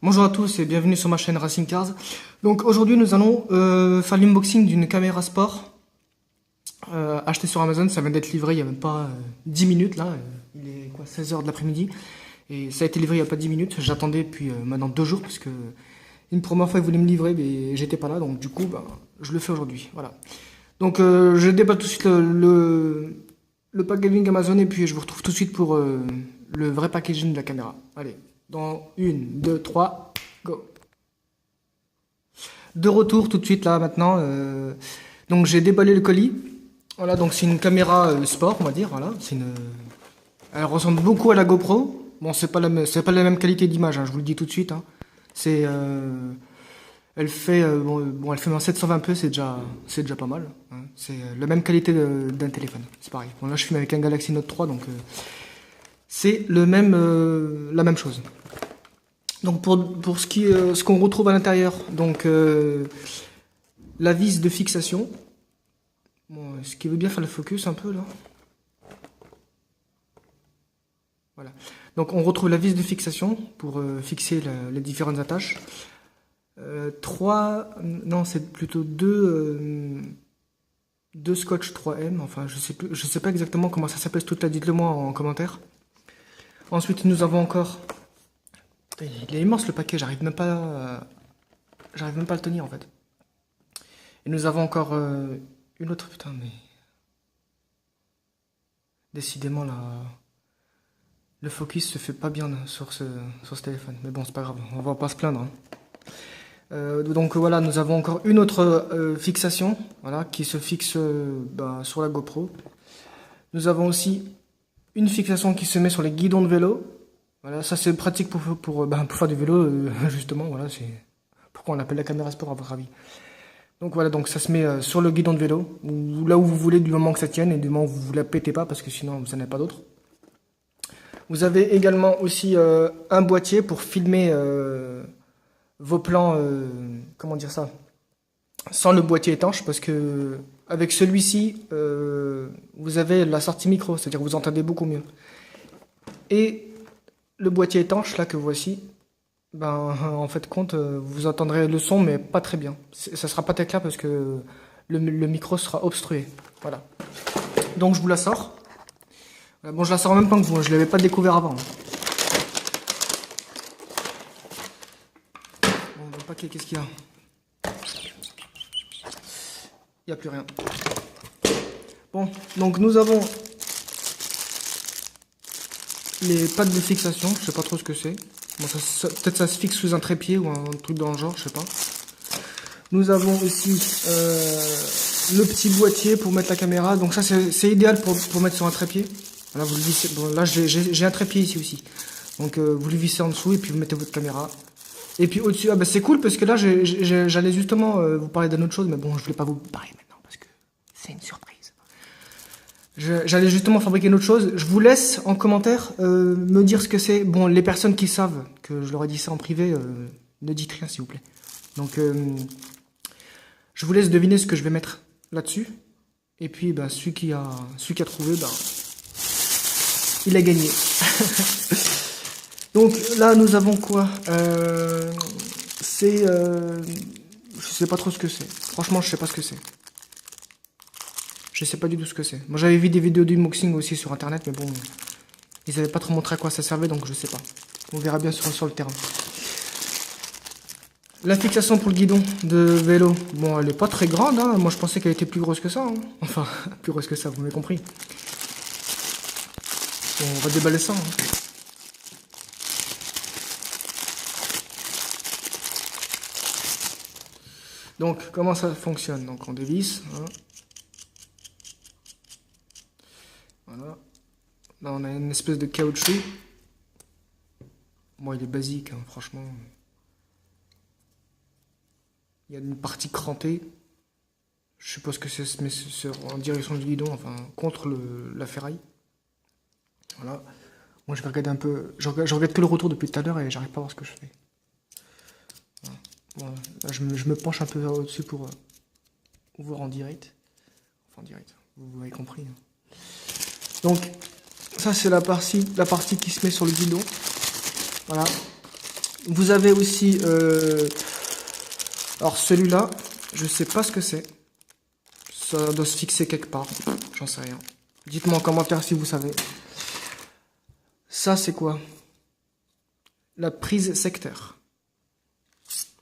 Bonjour à tous et bienvenue sur ma chaîne Racing Cars. Donc aujourd'hui nous allons faire l'unboxing d'une caméra sport achetée sur Amazon. Ça vient d'être livré il n'y a même pas 10 minutes là. Il est quoi, 16h de l'après-midi. Et ça a été livré il n'y a pas 10 minutes. J'attendais depuis maintenant 2 jours parce que une première fois ils voulaient me livrer mais j'étais pas là. Donc du coup je le fais aujourd'hui. Voilà. Donc je déballe tout de suite le packaging Amazon et puis je vous retrouve tout de suite pour le vrai packaging de la caméra. Allez. Dans 1, 2, 3, go. De retour tout de suite là maintenant. Donc j'ai déballé le colis. Voilà, donc c'est une caméra sport, on va dire. Voilà, elle ressemble beaucoup à la GoPro. Bon, c'est pas la même qualité d'image, hein, je vous le dis tout de suite. Hein. Elle fait elle fait en 720p, c'est déjà pas mal. Hein. C'est la même qualité d'un téléphone. C'est pareil. Bon là, je filme avec un Galaxy Note 3, donc c'est la même chose. Donc pour ce qu'on retrouve à l'intérieur, donc la vis de fixation. Bon, ce qui veut bien faire le focus un peu là. Voilà. Donc on retrouve la vis de fixation pour fixer les différentes attaches. C'est plutôt deux scotch 3M. Enfin, je sais pas exactement comment ça s'appelle ce truc là. Dites-le moi en commentaire. Ensuite, nous avons encore. Il est immense le paquet, j'arrive même pas à le tenir en fait. Et nous avons encore une autre, putain mais... Décidément là... Le focus se fait pas bien là, sur ce téléphone. Mais bon, c'est pas grave, on va pas se plaindre. Hein. Donc voilà, nous avons encore une autre fixation, voilà, qui se fixe sur la GoPro. Nous avons aussi une fixation qui se met sur les guidons de vélo. Voilà, ça c'est pratique pour faire du vélo, justement, voilà, c'est pourquoi on appelle la caméra sport à votre avis. Donc voilà, donc ça se met sur le guidon de vélo, ou là où vous voulez, du moment que ça tienne, et du moment où vous ne la pétez pas, parce que sinon vous n'en avez pas d'autre. Vous avez également aussi un boîtier pour filmer vos plans, comment dire ça, sans le boîtier étanche, parce que avec celui-ci, vous avez la sortie micro, c'est-à-dire que vous entendez beaucoup mieux. Et le boîtier étanche, là, que voici, en fait, vous entendrez le son, mais pas très bien. Ça sera pas très clair parce que le micro sera obstrué. Voilà. Donc, je vous la sors. Bon, je la sors en même temps que vous, je l'avais pas découvert avant. Bon, dans le paquet, qu'est-ce qu'il y a? Il n'y a plus rien. Bon, donc nous avons les pattes de fixation, je sais pas trop ce que c'est. Bon, peut-être ça se fixe sous un trépied ou un truc dans le genre, je sais pas. Nous avons aussi le petit boîtier pour mettre la caméra. Donc ça c'est idéal pour mettre sur un trépier. Là vous le vissez. Bon, là j'ai un trépied ici aussi. Donc vous le vissez en dessous et puis vous mettez votre caméra. Et puis au-dessus, c'est cool parce que là j'allais justement vous parler d'une autre chose, mais bon je voulais pas vous parler maintenant parce que c'est une surprise. J'allais justement fabriquer une autre chose. Je vous laisse en commentaire me dire ce que c'est. Bon, les personnes qui savent, que je leur ai dit ça en privé, ne dites rien s'il vous plaît. Donc, je vous laisse deviner ce que je vais mettre là-dessus. Et puis, celui qui a trouvé, il a gagné. Donc là, nous avons quoi? Je sais pas trop ce que c'est. Franchement, je sais pas ce que c'est. Je sais pas du tout ce que c'est. Moi j'avais vu des vidéos d'unboxing aussi sur internet, mais bon, ils avaient pas trop montré à quoi ça servait, donc je sais pas. On verra bien sur le terrain. La fixation pour le guidon de vélo, bon, elle est pas très grande, hein. Moi je pensais qu'elle était plus grosse que ça. Hein. Enfin, plus grosse que ça, vous m'avez compris. Bon, on va déballer ça. Hein. Donc, comment ça fonctionne? Donc, on dévisse. Hein. Voilà. Là, on a une espèce de caoutchouc. Bon, il est basique, hein, franchement. Il y a une partie crantée. Je suppose que c'est en direction du guidon, enfin, contre la ferraille. Voilà. Moi, je vais regarder un peu. Je regarde que le retour depuis tout à l'heure et j'arrive pas à voir ce que je fais. Voilà. Bon, là, je me penche un peu au-dessus pour voir en direct. Enfin, en direct. Vous avez compris. Hein. Donc, ça c'est la partie qui se met sur le guidon. Voilà. Vous avez aussi... alors celui-là, je sais pas ce que c'est. Ça doit se fixer quelque part. J'en sais rien. Dites-moi en commentaire si vous savez. Ça, c'est quoi? La prise secteur.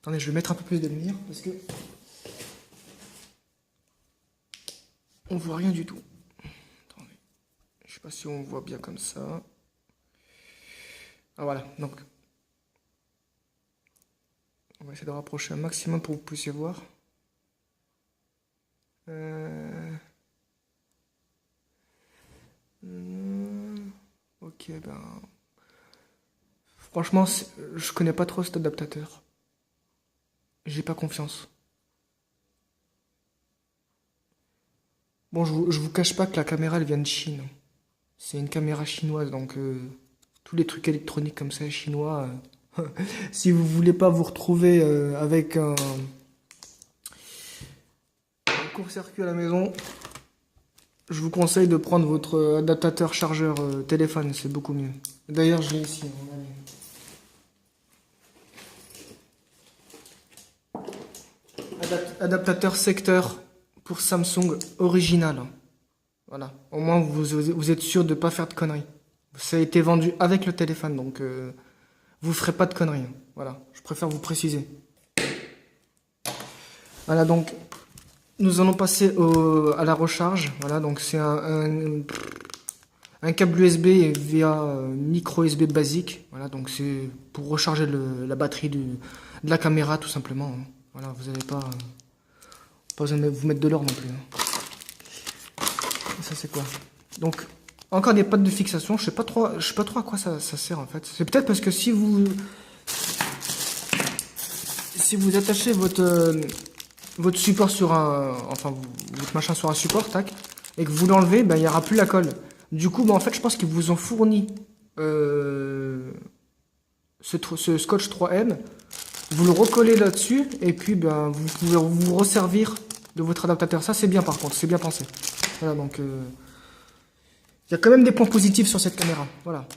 Attendez, je vais mettre un peu plus de lumière parce que... on voit rien du tout. Attendez. Je sais pas si on voit bien comme ça. Ah voilà, donc... on va essayer de rapprocher un maximum pour que vous puissiez voir. Ok, ben... franchement, je connais pas trop cet adaptateur. J'ai pas confiance. Bon, je vous cache pas que la caméra, elle vient de Chine. C'est une caméra chinoise, donc tous les trucs électroniques comme ça, chinois... si vous voulez pas vous retrouver avec un court-circuit à la maison, je vous conseille de prendre votre adaptateur chargeur téléphone, c'est beaucoup mieux. D'ailleurs, je l'ai ici. Adaptateur secteur pour Samsung original. Voilà, au moins vous êtes sûr de pas faire de conneries. Ça a été vendu avec le téléphone, donc vous ferez pas de conneries. Voilà, je préfère vous préciser. Voilà, donc nous allons passer à la recharge. Voilà, donc c'est un câble USB via micro USB basique. Voilà, donc c'est pour recharger la batterie de la caméra tout simplement. Voilà, vous n'avez pas besoin de vous mettre de l'or non plus. Et ça c'est quoi? Donc encore des pattes de fixation. Je sais pas trop à quoi ça sert en fait. C'est peut-être parce que si vous attachez votre support sur votre machin sur un support, tac, et que vous l'enlevez, ben il y aura plus la colle. Du coup, ben en fait, je pense qu'ils vous ont fourni ce scotch 3M. Vous le recollez là-dessus et puis ben vous pouvez vous resservir de votre adaptateur. Ça c'est bien par contre, c'est bien pensé. Voilà, donc il y a quand même des points positifs sur cette caméra. Voilà.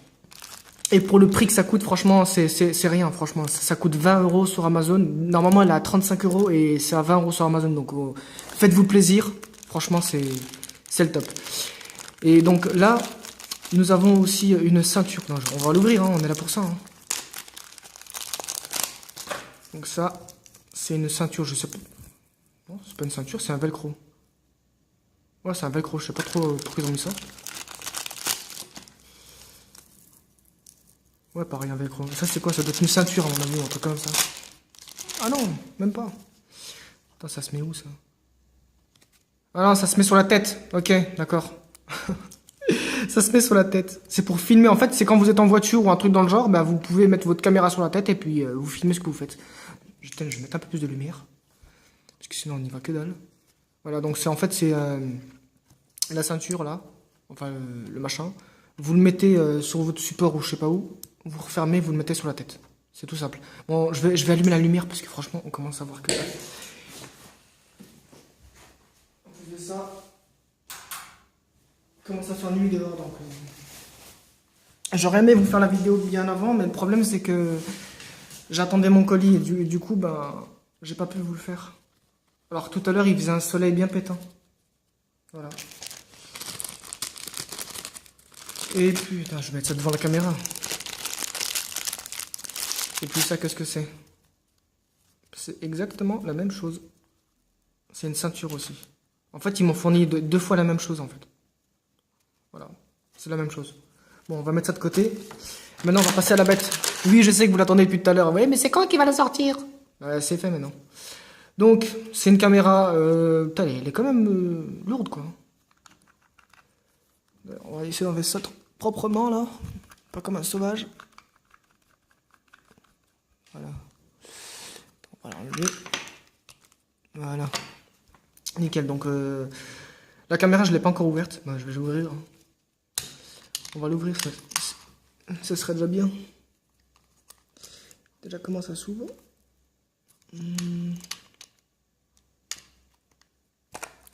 Et pour le prix que ça coûte, franchement, c'est rien. Franchement, ça coûte 20 € sur Amazon. Normalement, elle est à 35 € et c'est à 20 € sur Amazon. Donc, faites-vous plaisir. Franchement, c'est le top. Et donc là, nous avons aussi une ceinture. Non, on va l'ouvrir, hein, on est là pour ça. Hein. Donc ça, c'est une ceinture, je sais pas. Non, c'est pas une ceinture, c'est un velcro. Ouais, c'est un velcro, je sais pas trop pourquoi ils ont mis ça. Ouais, pareil, un velcro. Ça, c'est quoi? Ça doit être une ceinture, à mon avis, un truc comme ça. Ah non, même pas. Attends, ça se met où, ça? Ah non, ça se met sur la tête. Ok, d'accord. Ça se met sur la tête. C'est pour filmer. En fait, c'est quand vous êtes en voiture ou un truc dans le genre, bah, vous pouvez mettre votre caméra sur la tête et puis vous filmez ce que vous faites. Je vais mettre un peu plus de lumière. Parce que sinon, on n'y va que dalle. Voilà, donc en fait, c'est la ceinture, là. Enfin, le machin. Vous le mettez sur votre support ou je sais pas où. Vous refermez, vous le mettez sur la tête. C'est tout simple. Bon, je vais allumer la lumière parce que franchement, on commence à voir que... En plus de ça, il commence à faire nuit dehors, donc... J'aurais aimé vous faire la vidéo bien avant, mais le problème, c'est que j'attendais mon colis et du coup, ben, j'ai pas pu vous le faire. Alors, tout à l'heure, il faisait un soleil bien pétant. Voilà. Et putain, je vais mettre ça devant la caméra. Et puis ça, qu'est-ce que c'est? C'est exactement la même chose. C'est une ceinture aussi. En fait, ils m'ont fourni deux fois la même chose, en fait. Voilà, c'est la même chose. Bon, on va mettre ça de côté. Maintenant, on va passer à la bête. Oui, je sais que vous l'attendez depuis tout à l'heure. Oui, mais c'est quand qu'il va la sortir? C'est fait maintenant. Donc, c'est une caméra... putain, elle est quand même lourde, quoi. On va essayer d'enlever ça proprement, là. Pas comme un sauvage. Voilà. On va l'enlever. Voilà. Nickel. Donc, la caméra, je ne l'ai pas encore ouverte. Bah, je vais l'ouvrir. On va l'ouvrir. Ça serait déjà bien. Déjà, comment ça s'ouvre?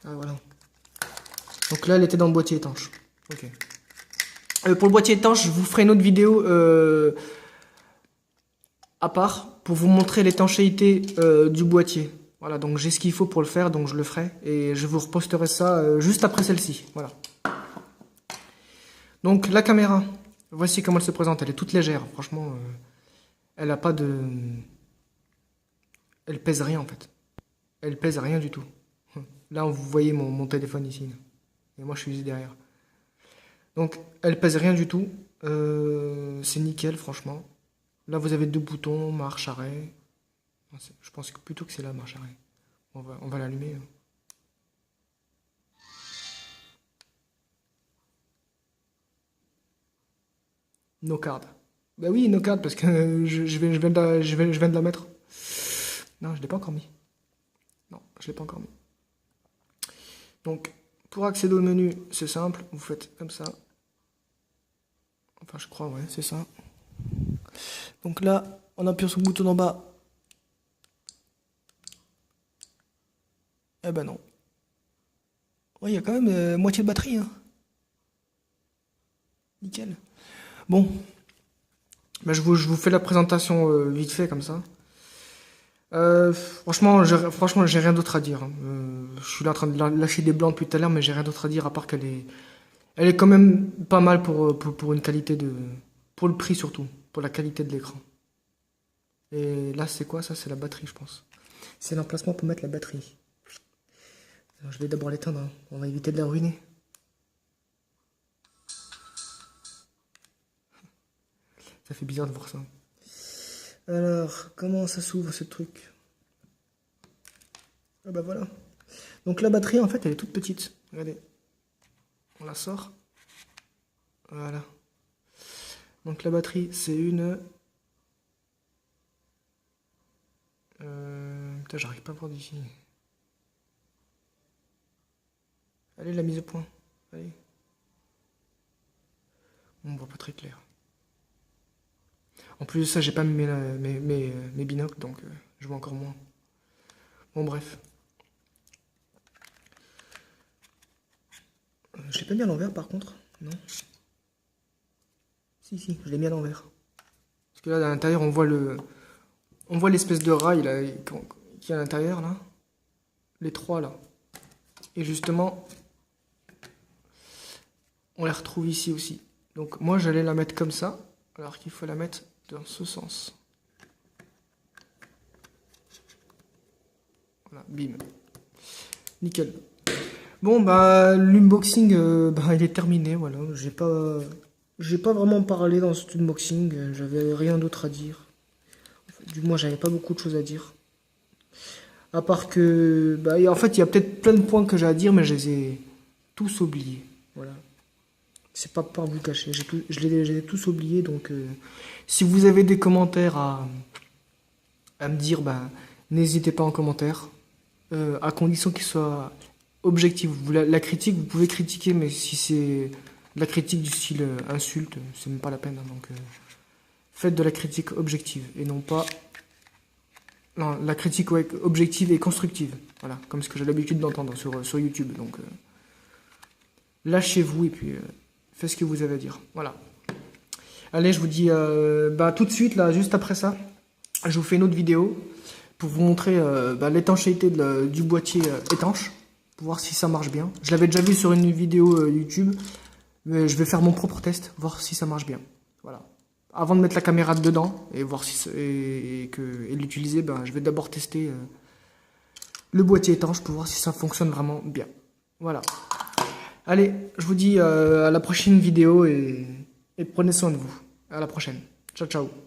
Ah, voilà. Donc là, elle était dans le boîtier étanche. Ok. Pour le boîtier étanche, je vous ferai une autre vidéo à part pour vous montrer l'étanchéité du boîtier. Voilà, donc j'ai ce qu'il faut pour le faire, donc je le ferai. Et je vous reposterai ça juste après celle-ci. Voilà. Donc la caméra, voici comment elle se présente. Elle est toute légère, franchement. Elle a pas de... Elle pèse rien en fait. Elle pèse rien du tout. Là, vous voyez mon téléphone ici. Et moi, je suis juste derrière. Donc, elle pèse rien du tout. C'est nickel, franchement. Là, vous avez deux boutons, marche, arrêt. Je pense plutôt que c'est la marche, arrêt. On va l'allumer. No card. Bah oui, no card, parce que je viens de la mettre. Non, je l'ai pas encore mis. Non, je l'ai pas encore mis. Donc, pour accéder au menu, c'est simple. Vous faites comme ça. Enfin, je crois, ouais, c'est ça. Donc là, on appuie sur le bouton d'en bas. Eh ben non. Ouais, il y a quand même moitié de batterie. Hein. Nickel. Bon. Ben, je vous fais la présentation vite fait, comme ça. Franchement, j'ai rien d'autre à dire. Hein. Je suis là en train de lâcher des blancs depuis tout à l'heure, mais j'ai rien d'autre à dire à part elle est quand même pas mal pour une qualité de, pour le prix surtout, pour la qualité de l'écran. Et là, c'est quoi ça? C'est la batterie, je pense. C'est l'emplacement pour mettre la batterie. Alors, je vais d'abord l'éteindre. Hein. On va éviter de la ruiner. Ça fait bizarre de voir ça. Alors, comment ça s'ouvre ce truc? Ah bah voilà. Donc la batterie, en fait, elle est toute petite. Regardez. On la sort. Voilà. Donc la batterie, c'est une... Putain, j'arrive pas à voir d'ici. Allez, la mise au point. Allez. On voit pas très clair. En plus de ça, j'ai pas mis mes binocles, donc je vois encore moins. Bon, bref. Je l'ai pas mis à l'envers, par contre. Non. Si, je l'ai mis à l'envers. Parce que là, à l'intérieur, on voit l'espèce de rail là, qui est à l'intérieur, là. Les trois, là. Et justement, on les retrouve ici aussi. Donc, moi, j'allais la mettre comme ça, alors qu'il faut la mettre dans ce sens. Voilà, bim. Nickel. Bon, bah, l'unboxing, bah, il est terminé, voilà. J'ai pas vraiment parlé dans cet unboxing, j'avais rien d'autre à dire. Du moins, j'avais pas beaucoup de choses à dire. À part que, bah, en fait, il y a peut-être plein de points que j'ai à dire, mais je les ai tous oubliés. Voilà. C'est pas pour vous cacher, je les ai tous oubliés, donc si vous avez des commentaires à me dire, bah, n'hésitez pas en commentaire, à condition qu'ils soient objectifs. La critique, vous pouvez critiquer, mais si c'est de la critique du style insulte, c'est même pas la peine. Hein, donc, faites de la critique objective et non pas... Non, la critique ouais, objective et constructive. Voilà, comme ce que j'ai l'habitude d'entendre sur YouTube. Donc, lâchez-vous et puis faites ce que vous avez à dire. Voilà. Allez, je vous dis bah, tout de suite, là, juste après ça, je vous fais une autre vidéo pour vous montrer bah, l'étanchéité du boîtier étanche, pour voir si ça marche bien. Je l'avais déjà vu sur une vidéo YouTube, mais je vais faire mon propre test, voir si ça marche bien. Voilà. Avant de mettre la caméra dedans et voir si et l'utiliser, ben, je vais d'abord tester le boîtier étanche pour voir si ça fonctionne vraiment bien. Voilà. Allez, je vous dis à la prochaine vidéo et prenez soin de vous. À la prochaine. Ciao, ciao.